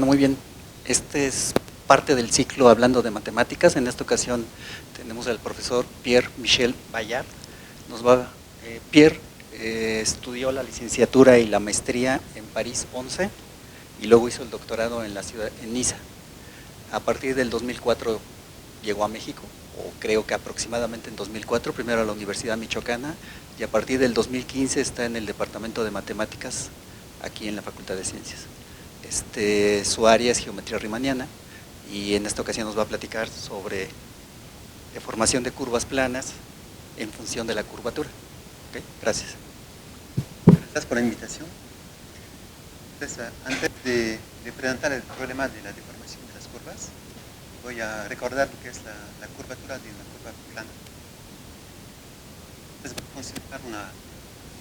Muy bien, este es parte del ciclo Hablando de Matemáticas. En esta ocasión tenemos al profesor Pierre-Michel Bayard. Pierre estudió la licenciatura y la maestría en París 11 y luego hizo el doctorado en Niza. A partir del 2004 llegó a México, o creo que aproximadamente en 2004, primero a la Universidad Michoacana, y a partir del 2015 está en el Departamento de Matemáticas aquí en la Facultad de Ciencias. Su área es geometría riemanniana y en esta ocasión nos va a platicar sobre deformación de curvas planas en función de la curvatura. ¿Okay? Gracias. Gracias por la invitación. Entonces, antes de presentar el problema de la deformación de las curvas, voy a recordar lo que es la curvatura de una curva plana. Entonces, voy a considerar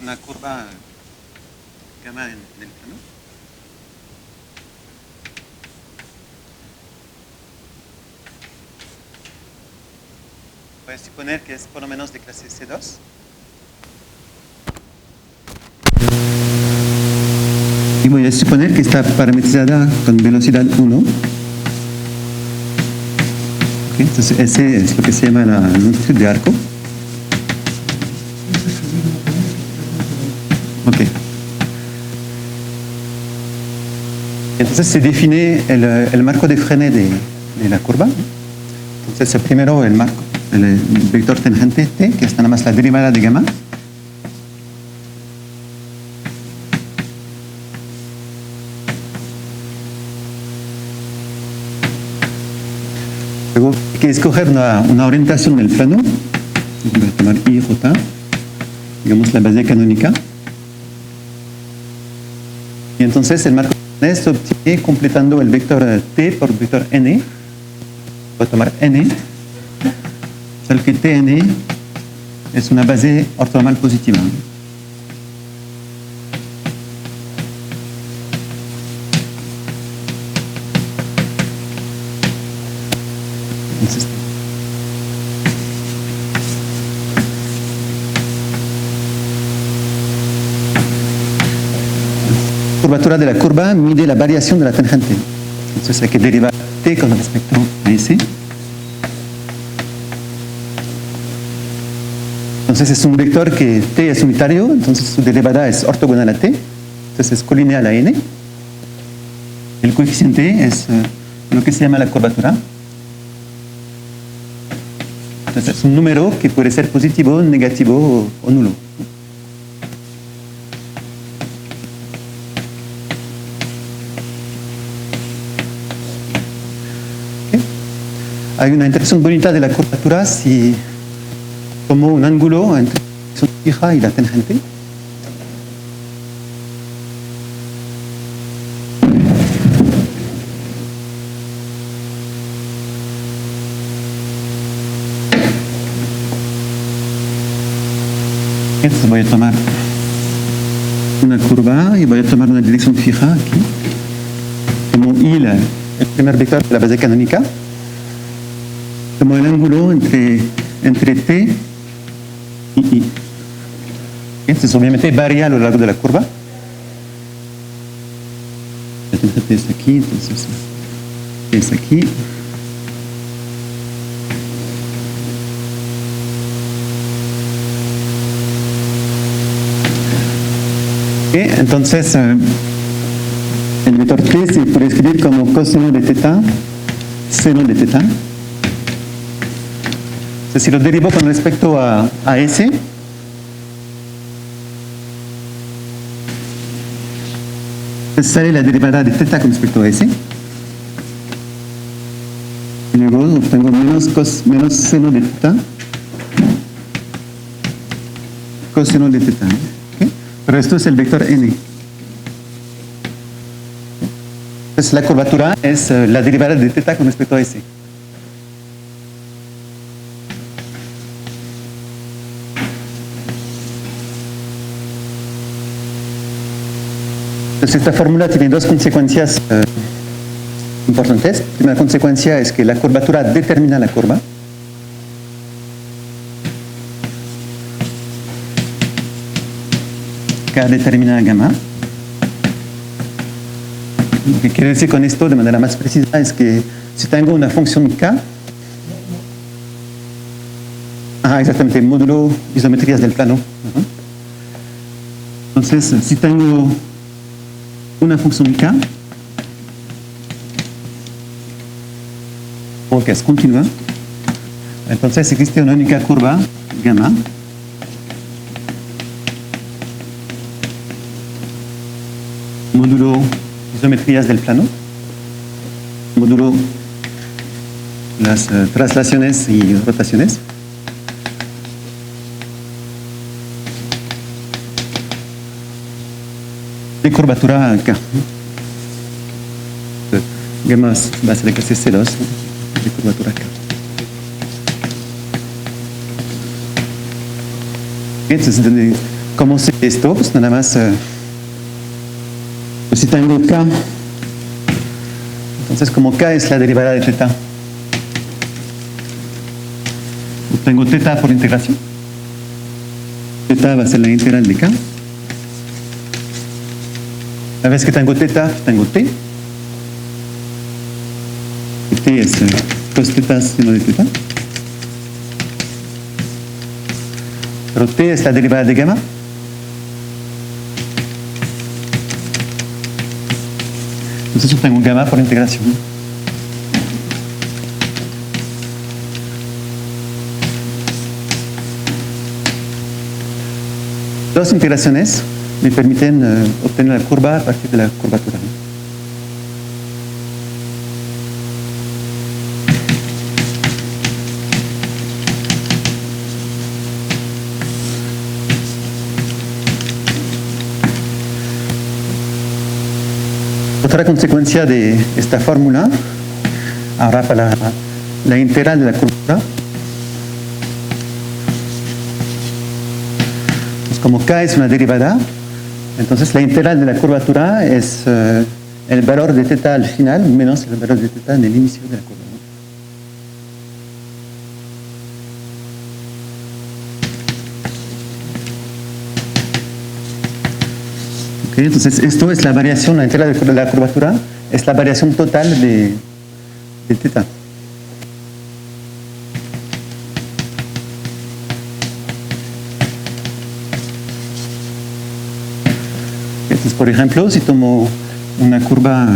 una curva gamma en el plano. Voy a suponer que es por lo menos de clase C2. Y voy a suponer que está parametrizada con velocidad 1. Okay, entonces ese es lo que se llama la longitud de arco. Ok. Entonces se define el marco de Frenet de la curva. Entonces primero el vector tangente t, que es nada más la derivada de gamma. Luego hay que escoger una orientación del plano. Voy a tomar I, J, digamos la base canónica. Y entonces el marco se obtiene completando el vector t por vector n. Voy a tomar n. Tal que Tn es una base ortonormal positiva. Entonces, la curvatura de la curva mide la variación de la tangente. Entonces hay que derivar t con respecto a S. Entonces es un vector que t es unitario, entonces su derivada es ortogonal a t, entonces es colineal a n. El coeficiente es lo que se llama la curvatura. Entonces es un número que puede ser positivo, negativo o nulo. ¿Okay? Hay una interacción bonita de la curvatura si como un ángulo entre la dirección fija y la tangente. Entonces voy a tomar una curva y voy a tomar una dirección fija aquí. Como I, el primer vector de la base canónica. Como el ángulo entre T y I. Entonces obviamente varía a lo largo de la curva. La tangente es aquí, entonces es aquí. Okay, entonces el vector T se puede escribir como coseno de teta, seno de teta. Entonces, si lo derivo con respecto a S, entonces sale la derivada de teta con respecto a S. Y luego obtengo menos seno de teta, coseno de teta. ¿Okay? Pero esto es el vector n. Entonces la curvatura es la derivada de teta con respecto a S. Entonces esta fórmula tiene dos consecuencias importantes. La primera consecuencia es que la curvatura determina la curva. K determina gamma. Lo que quiero decir con esto de manera más precisa es que si tengo una función k, exactamente, módulo isometrías del plano. Entonces, si tengo una función k, como que es continua, entonces existe una única curva gamma módulo isometrías del plano, módulo las traslaciones y rotaciones. De curvatura K. Gamma va a ser que C2 de curvatura K. Entonces, ¿cómo sé esto? Pues nada más, pues si tengo K, entonces como K es la derivada de θ, tengo θ por integración. θ va a ser la integral de K. Una vez que tengo θ, tengo t. Y t es cos θ seno de θ. Pero t es la derivada de gamma. Entonces yo tengo gamma por integración. Dos integraciones me permiten obtener la curva a partir de la curvatura. Otra consecuencia de esta fórmula, ahora para la integral de la curvatura, pues como K es una derivada, entonces la integral de la curvatura es el valor de θ al final menos el valor de θ en el inicio de la curva. Okay, entonces esto es la variación, la integral de la curvatura es la variación total de θ. Entonces, por ejemplo, si tomo una curva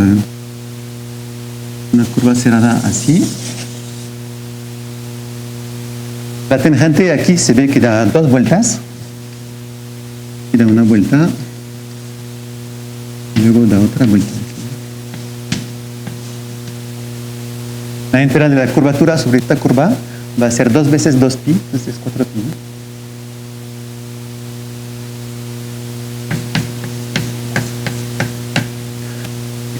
cerrada así, la tangente aquí se ve que da dos vueltas, y da una vuelta, y luego da otra vuelta. La integral de la curvatura sobre esta curva va a ser 2 veces 2pi, entonces 4pi.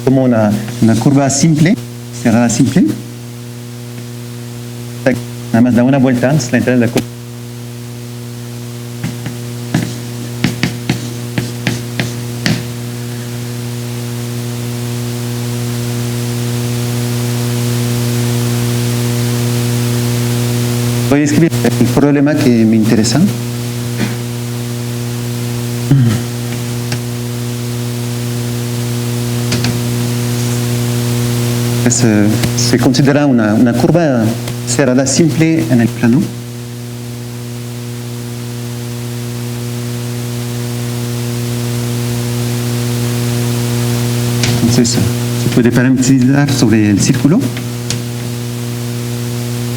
Como una curva simple, cerrada simple, nada más da una vuelta, es la integral de la curva. Voy a escribir el problema que me interesa. Se considera una curva cerrada simple en el plano. Entonces se puede parametrizar sobre el círculo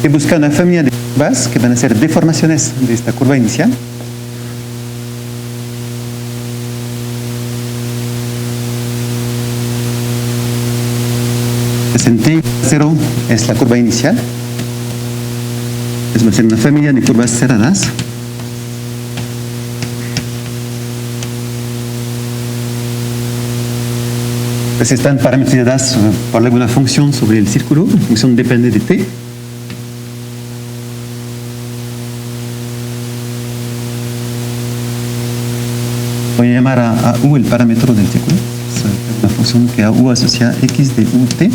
y buscar una familia de curvas que van a ser deformaciones de esta curva inicial. En t0 es la curva inicial, va a ser una familia de curvas cerradas. Pues están parametrizadas por alguna función sobre el círculo, la función depende de t. Voy a llamar a u el parámetro del círculo, es una función que a u asocia x de ut.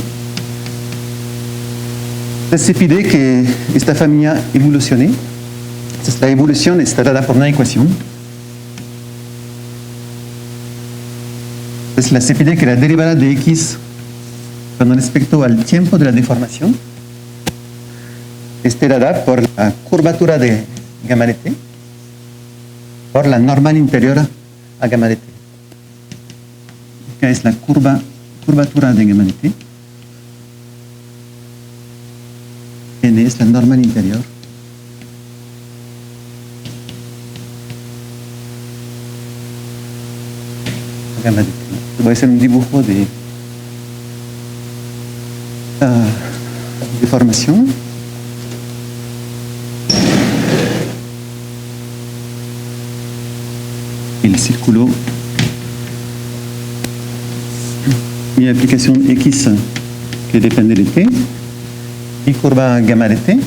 Se pide que esta familia evolucione. Entonces, la evolución está dada por una ecuación. Entonces, se pide que la derivada de x con respecto al tiempo de la deformación esté dada por la curvatura de gamma de t por la normal interior a gamma de t. Acá es la curvatura de gamma de t. N es la normal interior. Gamma de t. Voy a hacer un dibujo de deformación. El círculo, mi aplicación X que depende de t, y curva gamma de t.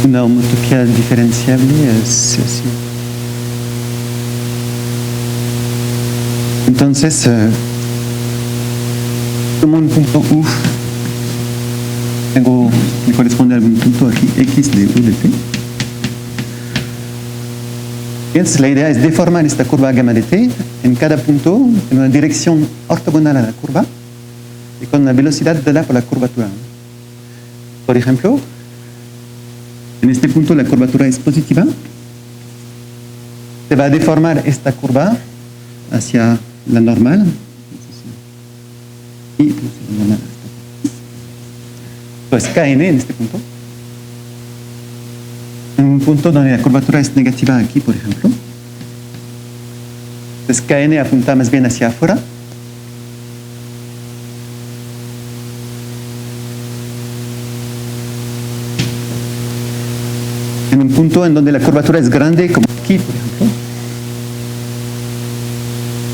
Una homotopía diferenciable es así. Entonces, tomo un punto U, me corresponde a algún punto aquí, X de U de t. Entonces, la idea es deformar esta curva gamma de t en cada punto en una dirección ortogonal a la curva y con una velocidad dada por la curvatura. Por ejemplo, en este punto la curvatura es positiva. Se va a deformar esta curva hacia la normal. Y pues Kn en este punto. En un punto donde la curvatura es negativa aquí, por ejemplo. Entonces Kn apunta más bien hacia afuera. En un punto en donde la curvatura es grande, como aquí, por ejemplo.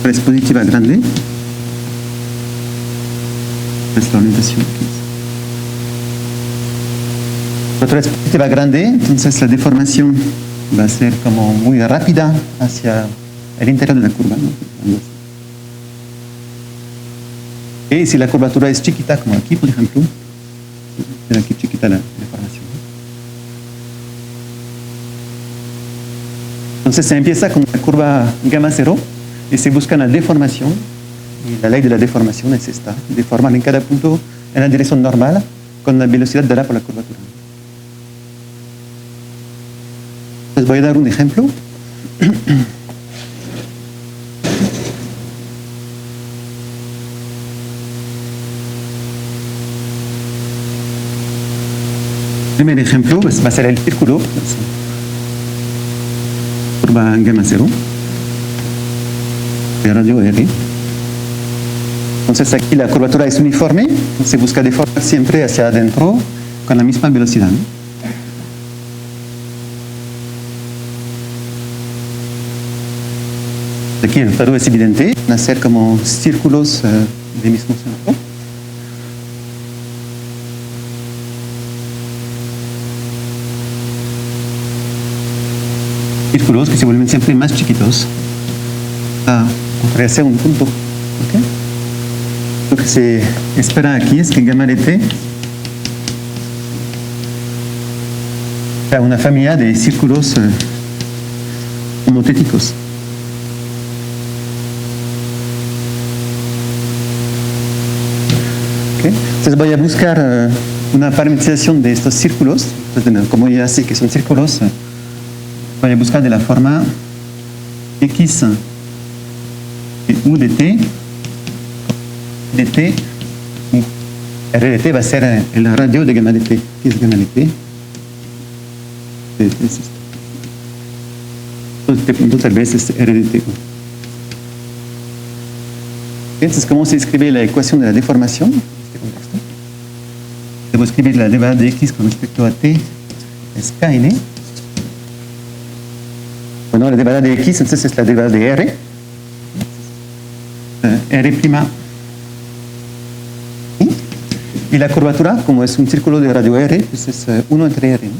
Es positiva grande. Es la orientación aquí. La curvatura es positiva grande, entonces la deformación va a ser como muy rápida hacia el interior de la curva, ¿no? Y si la curvatura es chiquita, como aquí, por ejemplo, será aquí chiquita la deformación. Entonces se empieza con la curva gamma 0 y se busca la deformación. Y la ley de la deformación es esta: deformar en cada punto en la dirección normal con la velocidad dada por la curvatura. Les voy a dar un ejemplo. El primer ejemplo pues, va a ser el círculo. Curva gamma 0 de radio R. Entonces aquí la curvatura es uniforme, se busca deformar siempre hacia adentro con la misma velocidad, ¿no? Aquí el resultado es evidente, van a ser como círculos de mismo centro. Círculos que se vuelven siempre más chiquitos. Podría ser un punto. ¿Okay? Lo que se espera aquí es que gamma de t sea una familia de círculos homotéticos. ¿Okay? Entonces voy a buscar una parametrización de estos círculos. Entonces, como ya sé que son círculos, voy a buscar de la forma X de U de t, de t, R de t va a ser el radio de gamma de t. ¿Qué es gamma de t? Este punto tal vez es R de t. Entonces, ¿cómo se escribe la ecuación de la deformación en este contexto? Debo escribir la derivada de x con respecto a t, es Kn. Bueno, la derivada de x entonces es la derivada de R. R'. Y la curvatura, como es un círculo de radio R, pues es 1 entre R, ¿no?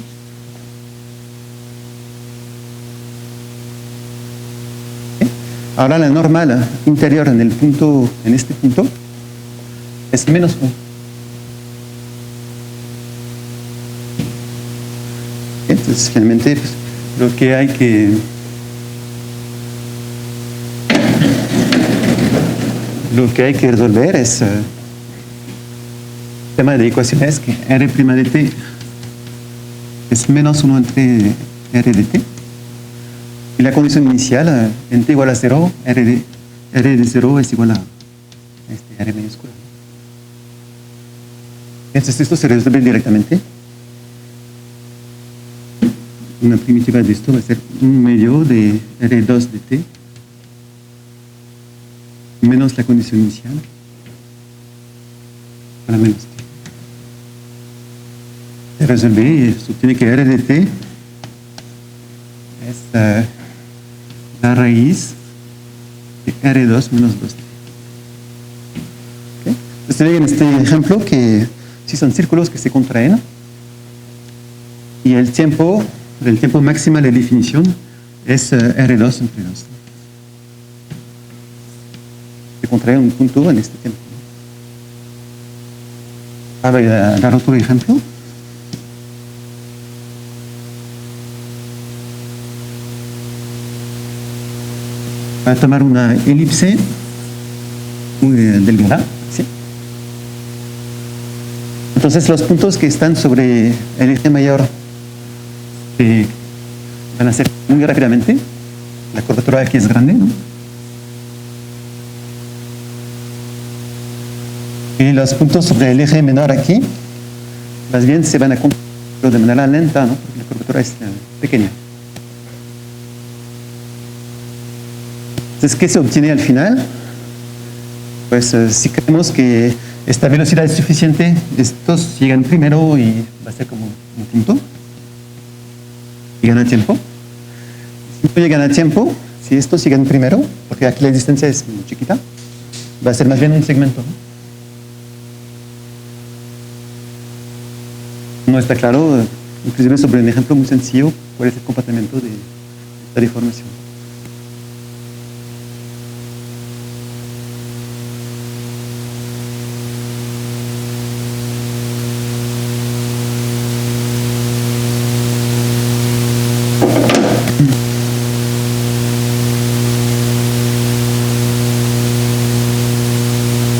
¿Okay? Ahora la normal interior en el punto, en este punto, es menos 1. Entonces, finalmente, pues, lo que hay que resolver es el tema de ecuaciones que R' de t es menos 1 entre R de t. Y la condición inicial, en t igual a 0, R de 0 es igual a R mayúscula. Entonces esto se resuelve directamente. Una primitiva de esto va a ser 1 medio de R2 de t menos la condición inicial para menos t. Se resuelve y se obtiene que R de t es la raíz de R2 menos 2t. ¿Okay? Entonces en este ejemplo que si son círculos que se contraen y el tiempo máximo de definición es R2 entre 2. Se contrae un punto en este tiempo. Voy a dar otro ejemplo. Voy a tomar una elipse muy delgada. ¿Sí? Entonces los puntos que están sobre el eje mayor van a ser muy rápidamente. La curvatura aquí es grande, ¿no? Y los puntos sobre el eje menor aquí, más bien se van a construir de manera lenta, ¿no? Porque la curvatura es pequeña. Entonces, ¿qué se obtiene al final? Pues si creemos que esta velocidad es suficiente, estos llegan primero y va a ser como un punto. Llegan a tiempo. Si no llegan a tiempo, si estos llegan primero, porque aquí la distancia es muy chiquita, va a ser más bien un segmento, ¿no? No está claro, inclusive sobre un ejemplo muy sencillo, cuál es el comportamiento de esta deformación.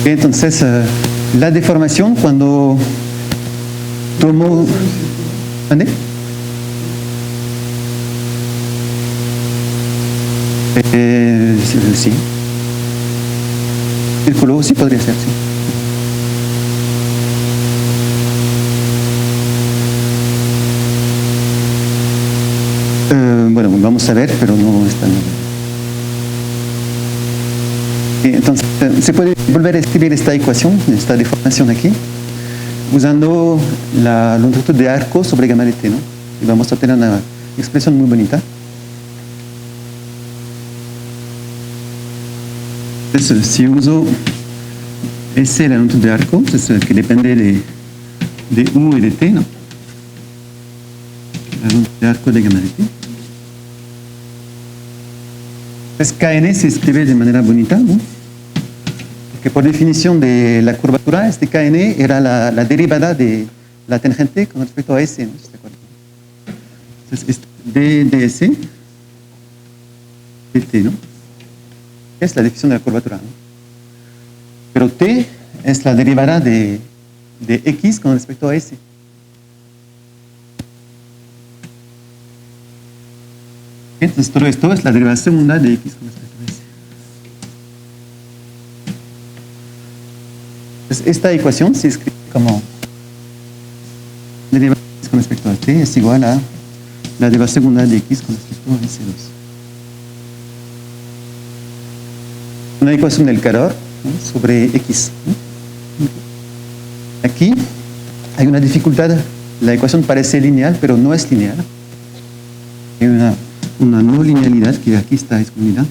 Entonces, la deformación cuando tomo... ¿Dónde? Sí. Círculo, sí podría ser, sí. Bueno, vamos a ver, pero no es tan... Entonces, se puede volver a escribir esta ecuación, esta deformación aquí, usando la longitud de arco sobre gamma de t, ¿no? Y vamos a obtener una expresión muy bonita. Entonces, si uso S, la longitud de arco, que depende de U y de t, ¿no? La longitud de arco de gamma de t. Entonces, Kn se escribe de manera bonita, ¿no? Que por definición de la curvatura, este Kn era la derivada de la tangente con respecto a S, ¿no? Entonces, d de S, dt, ¿no? Es la definición de la curvatura, ¿no? Pero t es la derivada de x con respecto a S. Entonces, todo esto es la derivada segunda de x con respecto a S. Entonces, esta ecuación se escribe como derivada de x con respecto a t es igual a la derivada segunda de x con respecto a S2. Una ecuación del calor, ¿no? Sobre x, ¿no? Aquí hay una dificultad. La ecuación parece lineal, pero no es lineal. Hay una no linealidad que aquí está escondida.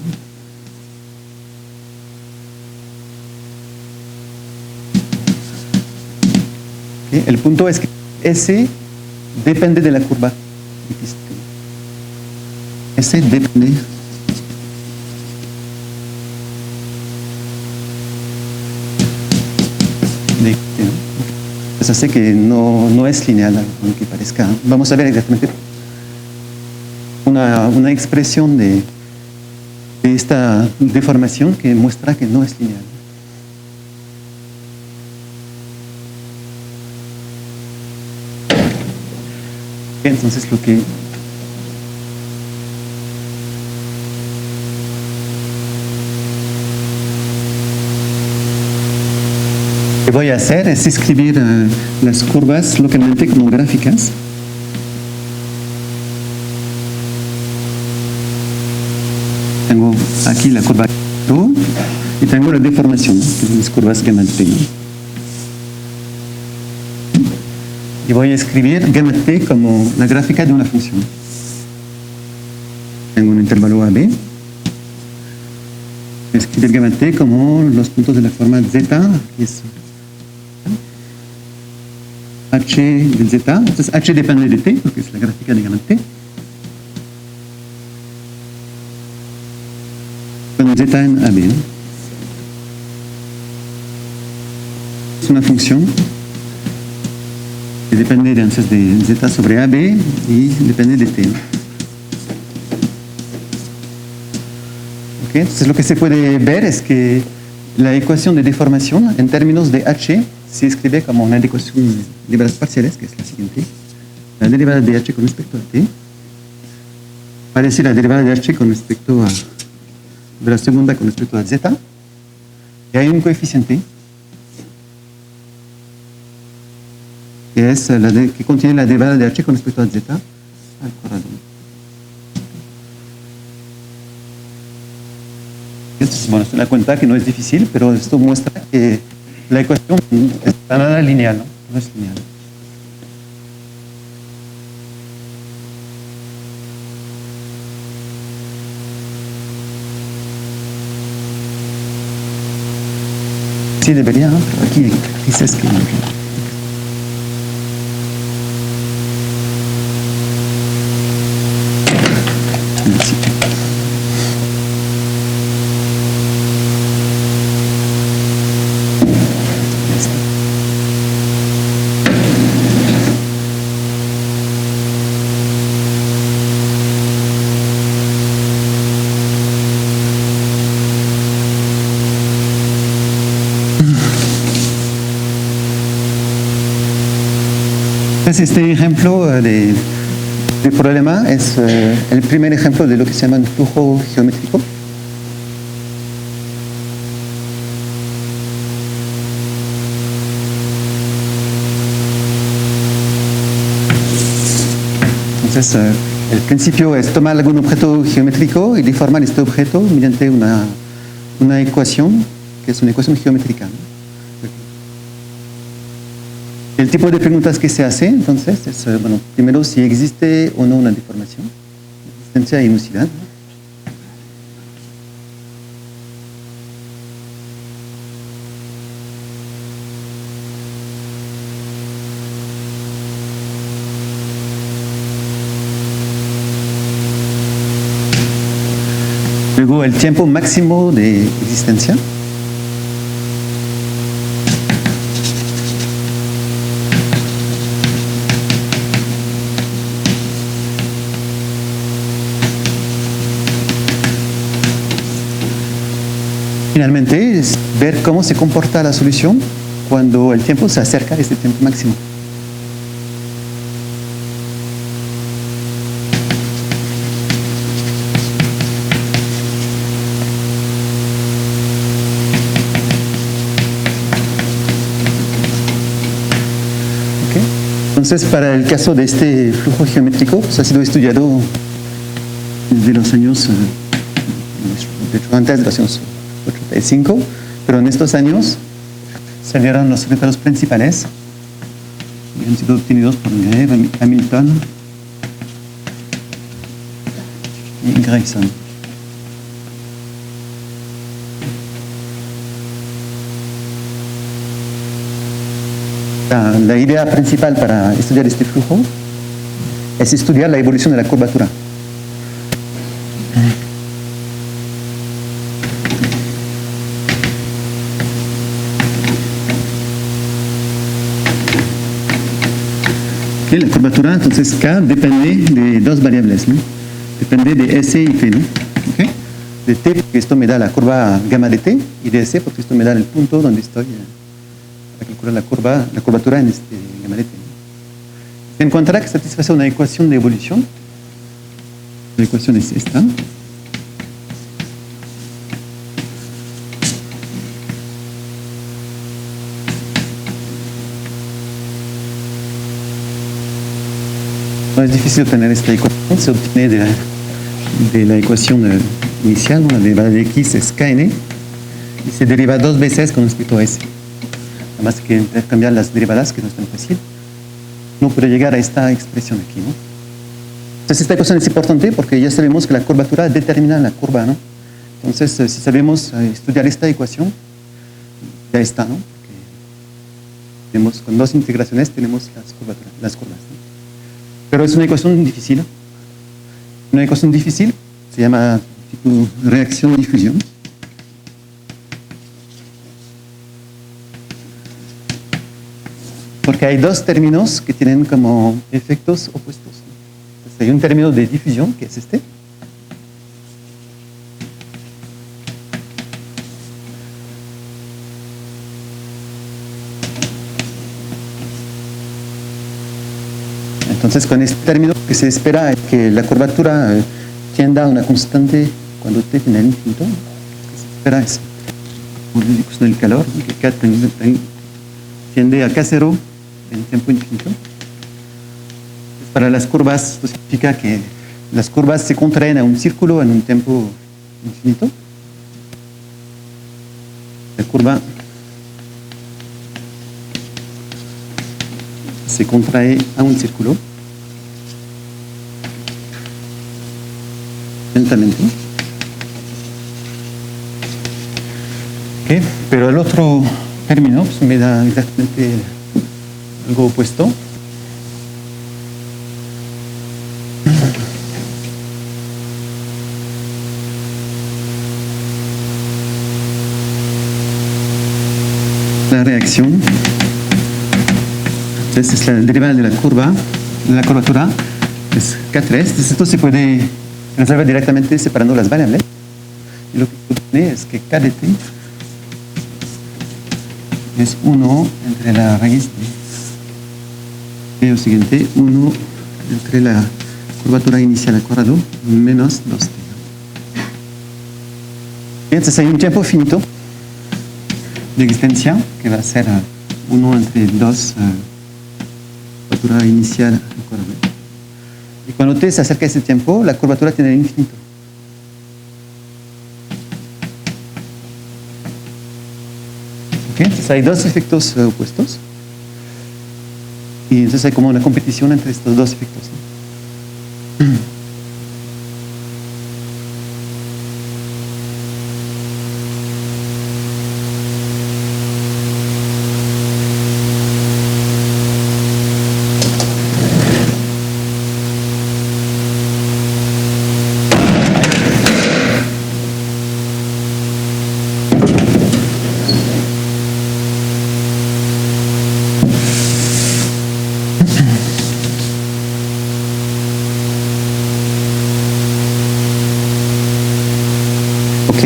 ¿Okay? El punto es que S depende de la curva. S depende de T, ¿no? Pues hace que no es lineal, aunque parezca. Vamos a ver exactamente una expresión de esta deformación que muestra que no es lineal. Entonces lo que voy a hacer es escribir las curvas localmente como gráficas. Tengo aquí la curva y tengo la deformación, que son las curvas gamma t. Y voy a escribir gamma t como la gráfica de una función. Tengo un intervalo AB. Voy a escribir gamma t como los puntos de la forma zeta, que es h del zeta. Entonces h depende de t, porque es la gráfica de gamma t. Con zeta en AB. Es una función que depende entonces de zeta sobre AB y depende de t. Okay. Entonces lo que se puede ver es que la ecuación de deformación en términos de h se escribe como una ecuación de derivadas parciales, que es la siguiente. La derivada de h con respecto a t parece la derivada de h con respecto a de la segunda con respecto a z, y hay un coeficiente que es que contiene la derivada de h con respecto a z al cuadrado. Entonces, bueno, se da cuenta que no es difícil, pero esto muestra que la ecuación es para nada lineal, ¿no? No es lineal. Sí, debería, ¿no? Pero aquí dices que no. Este ejemplo de problema es el primer ejemplo de lo que se llama un flujo geométrico. Entonces, el principio es tomar algún objeto geométrico y deformar este objeto mediante una ecuación, que es una ecuación geométrica, ¿no? El tipo de preguntas que se hace, entonces, es, bueno, primero, si existe o no una deformación, existencia e inusidad. Luego, el tiempo máximo de existencia. Finalmente, es ver cómo se comporta la solución cuando el tiempo se acerca a este tiempo máximo. Okay. Entonces, para el caso de este flujo geométrico, pues, ha sido estudiado desde los años, de hecho, antes de los años 85, pero en estos años salieron los resultados principales que han sido obtenidos por Greve, Hamilton y Grayson. La idea principal para estudiar este flujo es estudiar la evolución de la curvatura. La curvatura, entonces K depende de dos variables, ¿no? Depende de S y T, ¿no? ¿Okay? De T, porque esto me da la curva gamma de T, y de S, porque esto me da el punto donde estoy para calcular la curvatura en este gamma de T. Se encuentra que satisface una ecuación de evolución. La ecuación es esta. No es difícil obtener esta ecuación, se obtiene de la ecuación inicial, ¿no? La derivada de x es kn, y se deriva dos veces con respecto a s. Nada más que intercambiar las derivadas, que no es tan fácil. No puede llegar a esta expresión aquí, ¿no? Entonces esta ecuación es importante porque ya sabemos que la curvatura determina la curva, ¿no? Entonces si sabemos estudiar esta ecuación, ya está, ¿no? Porque tenemos, con dos integraciones tenemos las curvas, ¿no? Pero es una ecuación difícil. Una ecuación difícil se llama tipo reacción-difusión. Porque hay dos términos que tienen como efectos opuestos. Entonces, hay un término de difusión, que es este. Entonces, con este término, lo que se espera es que la curvatura tienda a una constante cuando t tiene el infinito. Lo que se espera es la ecuación del calor, que K tiende a K0 en tiempo infinito. Entonces, para las curvas, esto significa que las curvas se contraen a un círculo en un tiempo infinito. La curva se contrae a un círculo lentamente. ¿Okay? Pero el otro término pues, me da exactamente algo opuesto. La reacción. Entonces es la derivada de la curvatura es K3. Entonces esto se puede resolver directamente separando las variables. Y lo que obtiene es que K de t es 1 entre la raíz de lo siguiente, 1 entre la curvatura inicial al cuadrado menos 2t. Entonces hay un tiempo finito de existencia que va a ser 1 entre 2 curvatura inicial al cuadrado. Y cuando t se acerca a ese tiempo, la curvatura tiene el infinito. ¿Okay? Entonces hay dos efectos opuestos. Y entonces hay como una competición entre estos dos efectos, ¿no?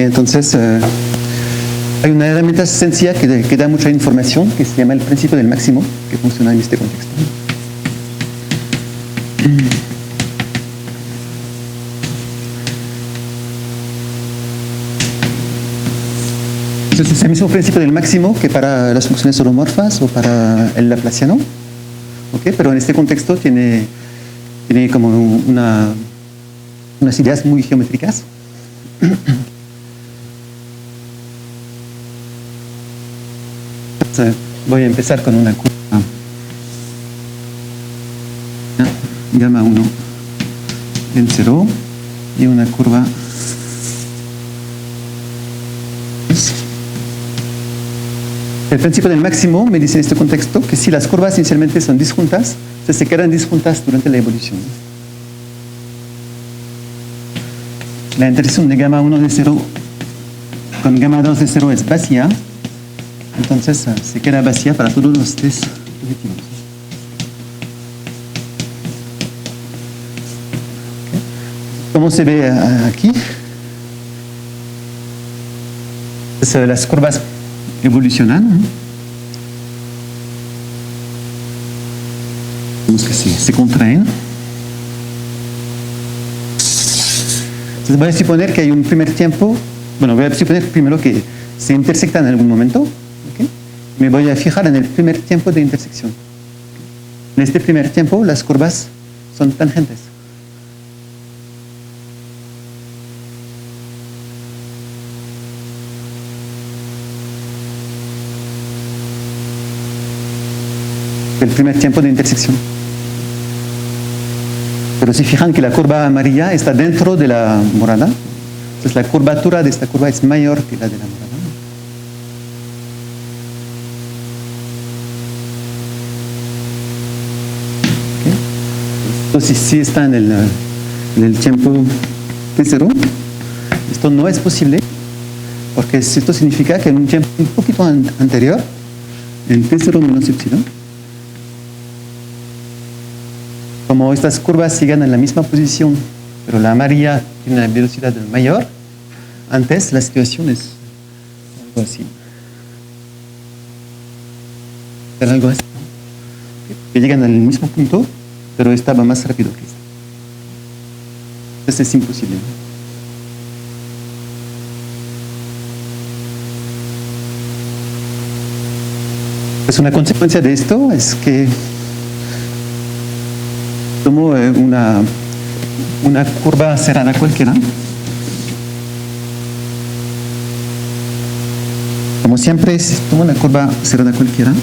Entonces, hay una herramienta sencilla que da mucha información, que se llama el principio del máximo, que funciona en este contexto. Entonces, es el mismo principio del máximo que para las funciones holomorfas o para el laplaciano, ¿okay? Pero en este contexto tiene como unas ideas muy geométricas. Voy a empezar con una curva gamma 1 en 0 y una curva el principio del máximo me dice en este contexto que si las curvas inicialmente son disjuntas, se quedan disjuntas durante la evolución. La intersección de gamma 1 de 0 con gamma 2 de 0 es vacía. Entonces se queda vacía para todos los test positivos. Okay. Como se ve aquí, las curvas evolucionan. Vemos que se contraen. Entonces voy a suponer que hay un primer tiempo. Bueno, voy a suponer primero que se intersectan en algún momento. ¿Okay? Me voy a fijar en el primer tiempo de intersección. En este primer tiempo las curvas son tangentes. El primer tiempo de intersección. Pero si fijan que la curva amarilla está dentro de la morada, entonces la curvatura de esta curva es mayor que la de la morada. ¿Okay? Entonces si está en el tiempo T0, esto no es posible, porque esto significa que en un tiempo un poquito anterior, en T0 menos epsilon, como estas curvas siguen en la misma posición, pero la amarilla tiene una velocidad mayor, antes la situación es algo así. Era algo así, ¿no? Que llegan al mismo punto, pero esta va más rápido que esta. Entonces es imposible, ¿no? Pues una consecuencia de esto es que tomo una curva cerrada cualquiera. Como siempre, tomo una curva cerrada cualquiera.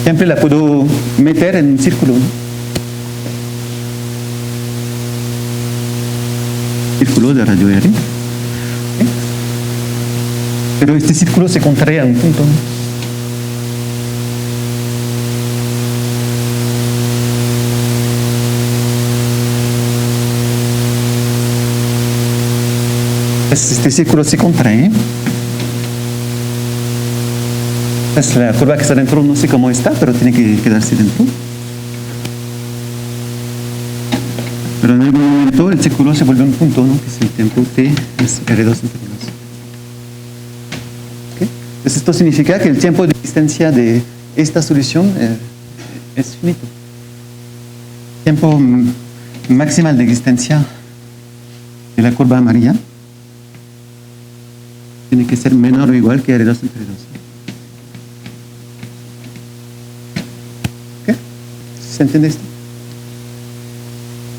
Siempre la puedo meter en un círculo, ¿no? Círculo de radio R. ¿Okay? Pero este círculo se contrae a un punto, ¿no? Este círculo se contrae. Es la curva que está dentro, no sé cómo está, pero tiene que quedarse dentro. Pero en algún momento el círculo se vuelve un punto, ¿no? Que es el tiempo T, es R2 entre 2. ¿Okay? Entonces esto significa que el tiempo de existencia de esta solución es finito. El tiempo maximal de existencia de la curva amarilla tiene que ser menor o igual que R2 entre 2. ¿Okay? ¿Se entiende esto?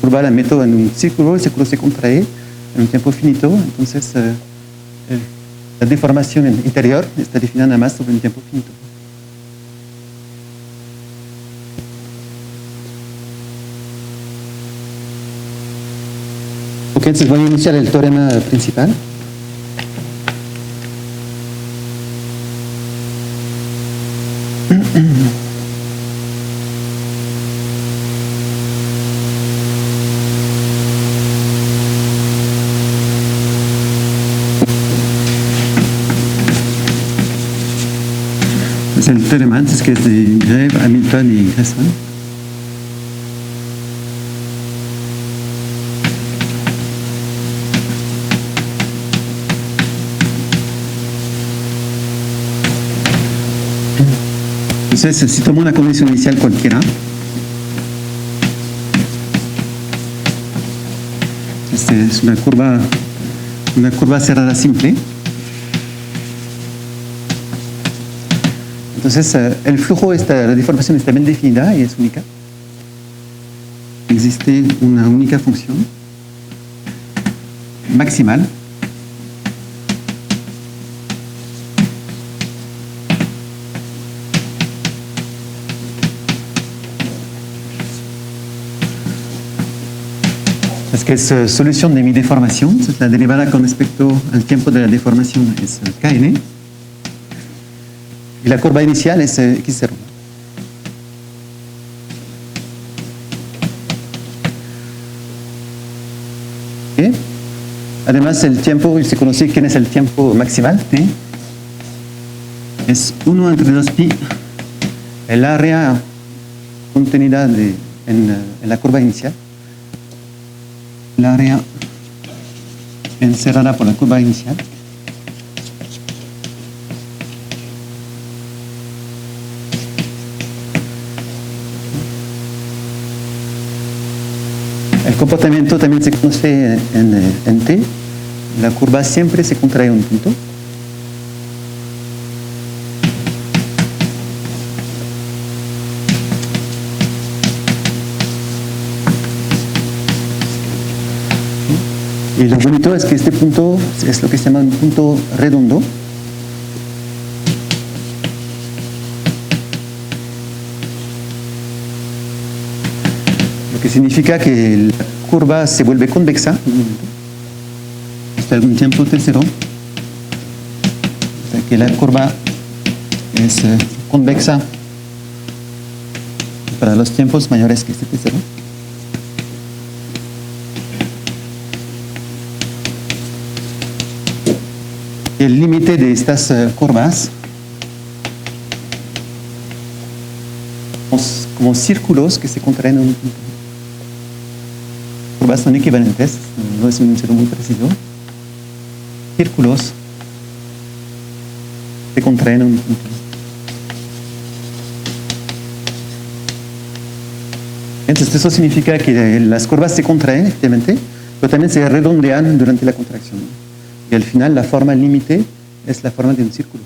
Curva la meto en un círculo, el círculo se contrae en un tiempo finito, entonces la deformación interior está definida nada más sobre un tiempo finito. Ok, entonces voy a iniciar el teorema principal. Es el teorema antes que es de Greve, Hamilton y Grassmann. Entonces, si tomo una condición inicial cualquiera, esta es una curva cerrada simple. Entonces, el flujo, la deformación está bien definida y es única. Existe una única función maximal. Es que es solución de mi deformación. Entonces, la derivada con respecto al tiempo de la deformación es Kn. Y la curva inicial es X0. ¿Okay? Además, el tiempo, se conoce quién es el tiempo maximal, T. Es 1 entre 2pi, el área contenida en la curva inicial. El área encerrada por la curva inicial. El comportamiento también se conoce en T. La curva siempre se contrae un punto. Y lo bonito es que este punto es lo que se llama un punto redondo. Lo que significa que la curva se vuelve convexa hasta algún tiempo T0. O sea que la curva es convexa para los tiempos mayores que este T0. El límite de estas curvas como círculos que se contraen en un punto. Curvas son equivalentes, no es un enunciado muy preciso. Círculos se contraen en un punto. Entonces eso significa que las curvas se contraen efectivamente, pero también se redondean durante la contracción. Y al final la forma límite es la forma de un círculo.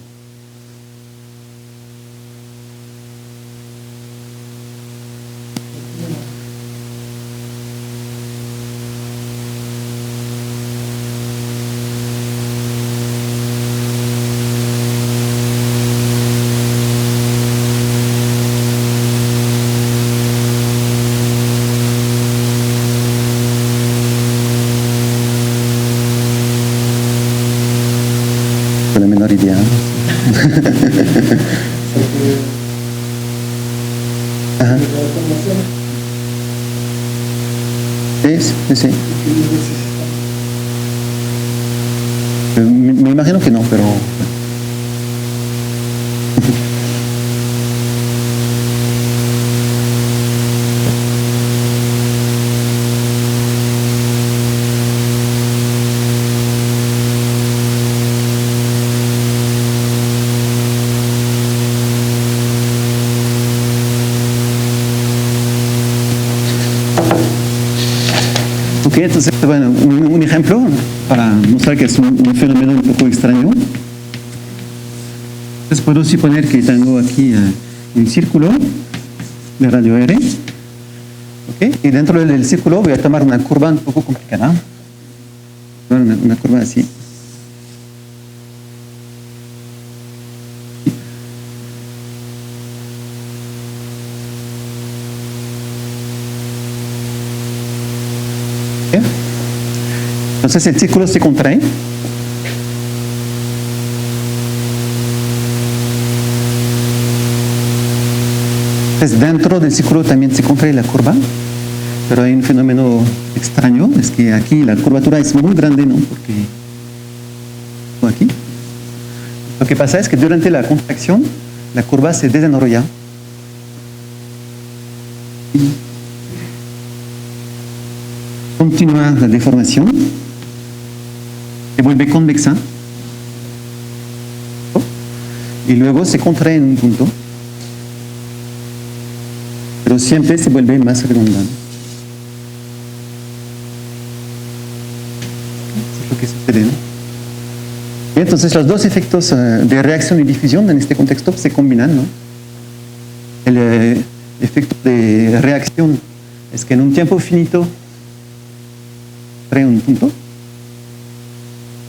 La menor idea. Ajá. Sí. Me imagino que no, pero... Ok, entonces, bueno, un ejemplo para mostrar que es un fenómeno un poco extraño. Entonces puedo suponer que tengo aquí un círculo de radio R. Okay, y dentro del círculo voy a tomar una curva un poco complicada. Una curva así. Entonces el círculo se contrae. Entonces dentro del círculo también se contrae la curva, pero hay un fenómeno extraño, es que aquí la curvatura es muy grande, ¿no? Porque aquí lo que pasa es que durante la contracción la curva se desenrolla. Continúa la deformación. Se vuelve convexa y luego se contrae en un punto, pero siempre se vuelve más redonda. Eso es lo que sucede, ¿no? Y entonces los dos efectos de reacción y difusión en este contexto se combinan, ¿no? El efecto de reacción es que en un tiempo finito crea un punto.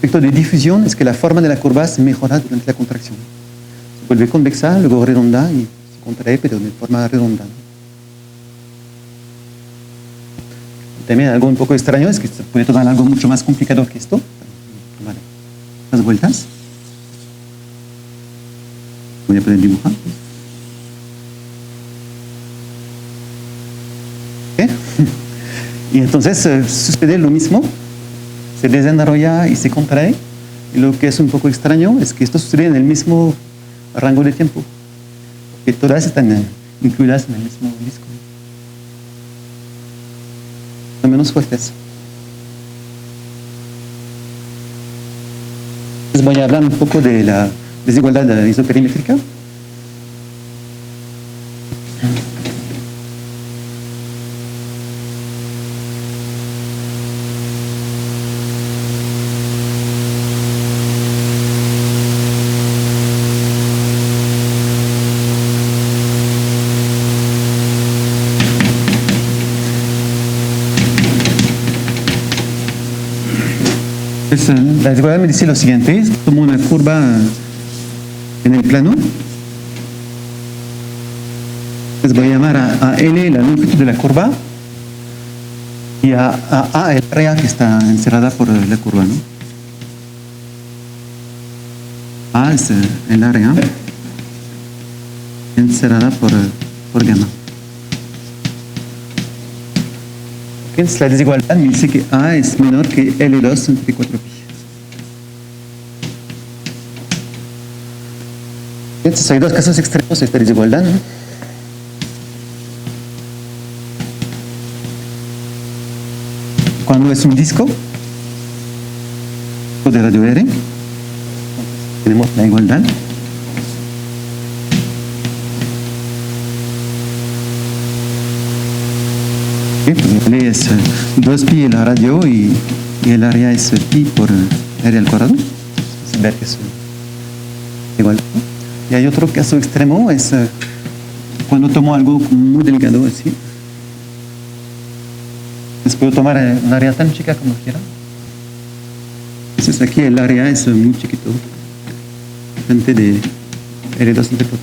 El efecto de difusión es que la forma de la curva se mejora durante la contracción. Se vuelve convexa, luego redonda y se contrae, pero de forma redonda. También algo un poco extraño es que se puede tomar algo mucho más complicado que esto. Vale. Las vueltas. Voy a poder dibujar. ¿Okay? Y entonces sucede lo mismo. Se desenrolla y se contrae. Y lo que es un poco extraño es que esto sucede en el mismo rango de tiempo, porque todas están incluidas en el mismo disco. menos fuertes. Les voy a hablar un poco de la desigualdad isoperimétrica. La desigualdad me dice lo siguiente: tomo una curva en el plano, les voy a llamar a L la longitud de la curva y a A el área que está encerrada por la curva, ¿no? A es el área encerrada por gamma. Entonces la desigualdad me dice que A es menor que L2 entre 4pi. Entonces hay dos casos extremos de esta desigualdad, ¿no? Cuando es un disco de radio R, tenemos la igualdad. L es 2pi el radio y el área es pi por R al cuadrado. Es ver que es igual. Y hay otro caso extremo, es cuando tomo algo muy delgado así. Les puedo tomar un área tan chica como quiera. Entonces aquí el área es muy chiquito, frente de L2 entre 4.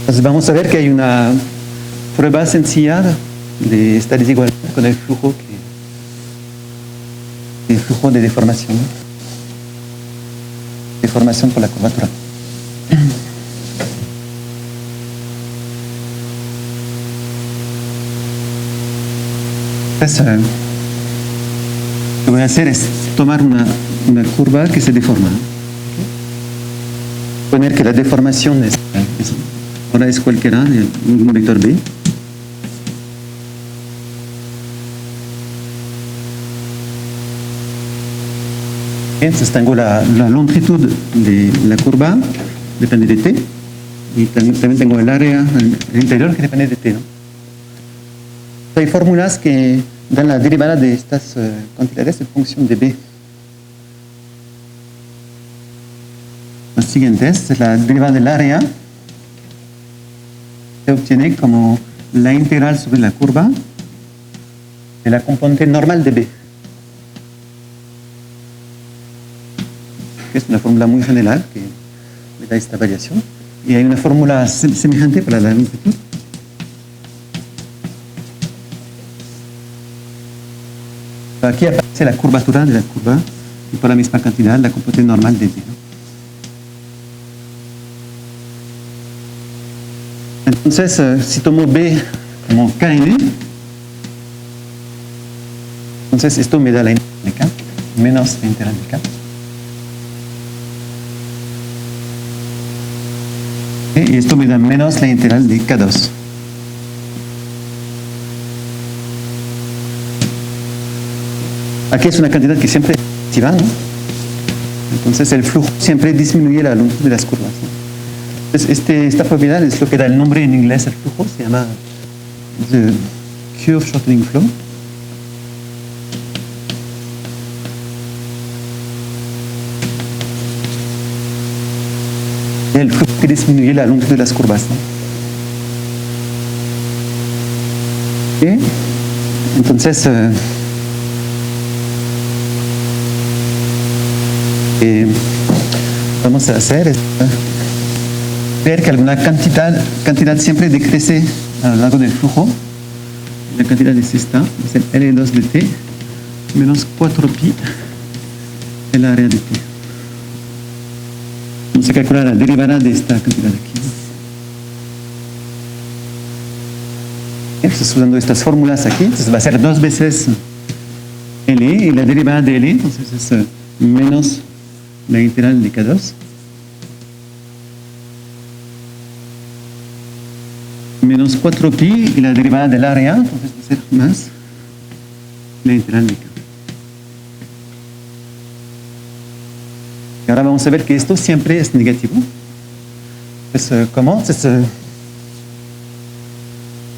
Entonces vamos a ver que hay una prueba sencilla de esta desigualdad con el flujo de deformación. Deformación por la curvatura. Entonces, lo que voy a hacer es tomar una curva que se deforma. Poner que la deformación ahora es cualquiera, un vector B. Entonces tengo la longitud de la curva, depende de t, y también tengo el área, el interior que depende de t, ¿no? Hay fórmulas que dan la derivada de estas cantidades en función de b. Las siguientes, la derivada del área se obtiene como la integral sobre la curva de la componente normal de b. Es una fórmula muy general que me da esta variación. Y hay una fórmula semejante para la longitud. Aquí aparece la curvatura de la curva y por la misma cantidad la componente normal de b, ¿no? Entonces, si tomo b como kn, entonces esto me da la integral de k menos la integral de k. Y esto me da menos la integral de K2. Aquí es una cantidad que siempre es positiva, ¿no? Entonces el flujo siempre disminuye la longitud de las curvas, ¿no? Entonces esta propiedad es lo que da el nombre en inglés al flujo, se llama the curve shortening flow. El flujo que disminuye la longitud de las curvas, ¿no? ¿Okay? Entonces, vamos a hacer es ver que alguna cantidad siempre decrece a lo largo del flujo. La cantidad es esta, es el L2 de t menos 4pi el área de t. Vamos a calcular la derivada de esta cantidad aquí. Entonces, usando estas fórmulas aquí, entonces va a ser 2 veces L y la derivada de L, entonces es menos la integral de K2 menos 4pi y la derivada del área, entonces va a ser más la integral de K. Y ahora vamos a ver que esto siempre es negativo. Entonces, ¿cómo? Entonces,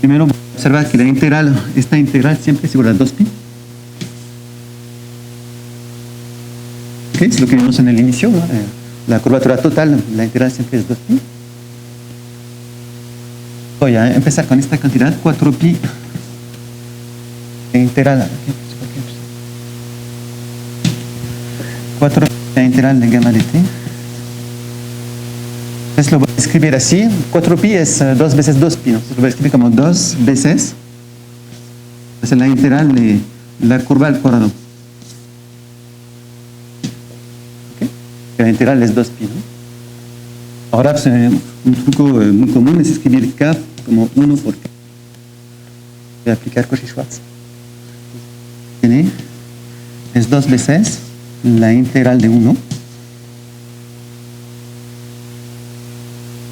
primero observar que esta integral siempre es igual a 2pi. ¿Okay? Es lo que vimos en el inicio, ¿no? La curvatura total, la integral siempre es 2pi. Voy a empezar con esta cantidad, 4pi integral. 4 la integral de gamma de t. Entonces lo voy a escribir así. 4pi es 2 veces 2pi, ¿no? Entonces lo voy a escribir como 2 veces. Entonces la integral de la curva al cuadrado. ¿Okay? La integral es 2pi, ¿no? Ahora pues, un truco muy común es escribir k como 1 por k. Voy a aplicar Cauchy-Schwarz. Es 2 veces la integral de 1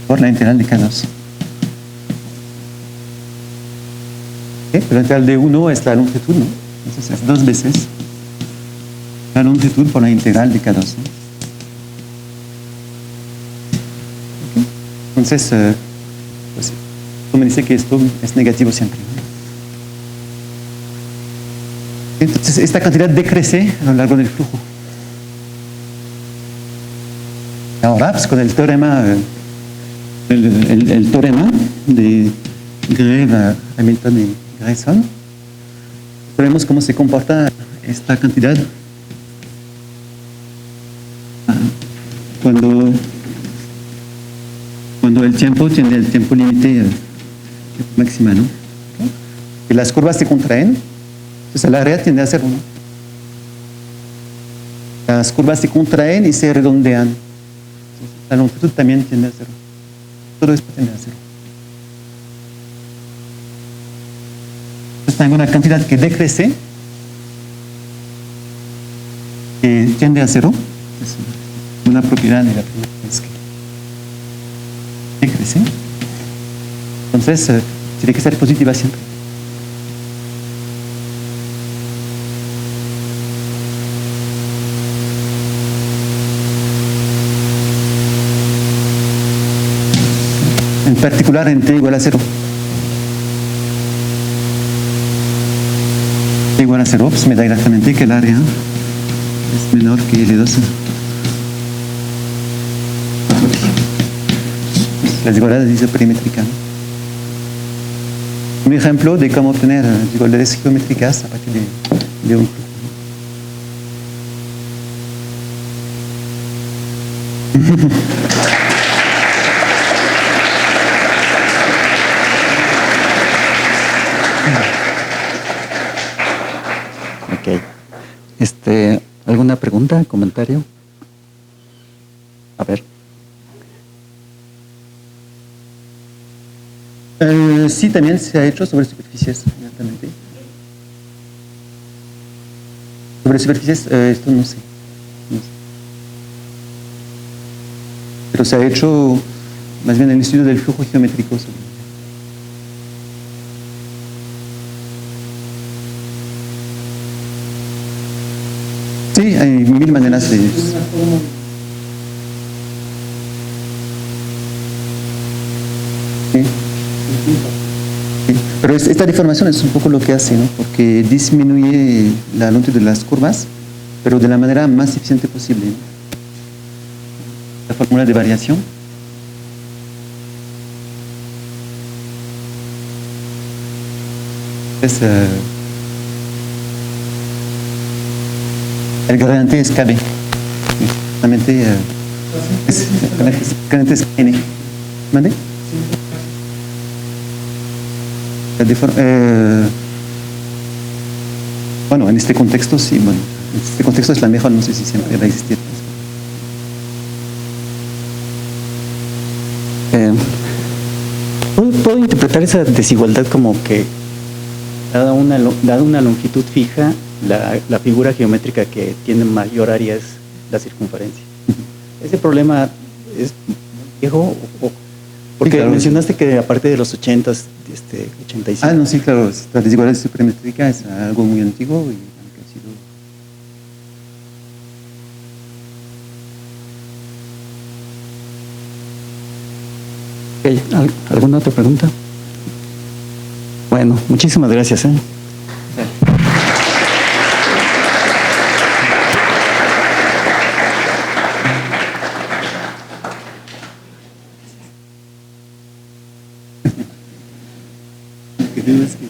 por la integral de K2. ¿Okay? Pero la integral de 1 es la longitud, ¿no? Entonces es 2 veces la longitud por la integral de K2, ¿no? ¿Okay? Entonces, pues, esto me dice que esto es negativo siempre, ¿no? Entonces esta cantidad decrece a lo largo del flujo. Ahora, pues con el teorema, el teorema de Greve, Hamilton y Grayson, vemos cómo se comporta esta cantidad cuando el tiempo tiene el tiempo límite máxima, ¿no? Y las curvas se contraen, entonces el área tiende a ser 1. Las curvas se contraen y se redondean. La longitud también tiende a 0. Todo esto tiende a 0. Entonces tengo una cantidad que decrece, que tiende a 0. Es una propiedad de la primera vez que decrece. Entonces tiene que ser positiva siempre. En particular en t igual a 0. T igual a 0, pues me da exactamente que el área es menor que L2. La desigualdad es isoperimétrica, ¿no? Un ejemplo de cómo obtener desigualdades geométricas a partir de un flujo. Ok. ¿Alguna pregunta, comentario? A ver. Sí, también se ha hecho sobre superficies, exactamente. Sobre superficies, esto no sé. Pero se ha hecho más bien el estudio del flujo geométrico. Sí, hay 1000 maneras de... Sí. Pero esta deformación es un poco lo que hace, ¿no? Porque disminuye la longitud de las curvas, pero de la manera más eficiente posible, ¿no? La fórmula de variación. Es, el gradiente es KB. Realmente es gradiente es N. ¿Mande? Bueno, en este contexto sí, bueno, en este contexto es la mejor, no sé si siempre va a existir. ¿Puedo interpretar esa desigualdad como que dada una longitud fija, la figura geométrica que tiene mayor área es la circunferencia? ¿Ese problema es viejo Porque claro. mencionaste que aparte de los 80s, 85. Ah, no, sí, claro, la desigualdad supermétrica es algo muy antiguo y que ha sido... Ok, ¿alguna otra pregunta? Bueno, muchísimas gracias. ¿Qué tienes que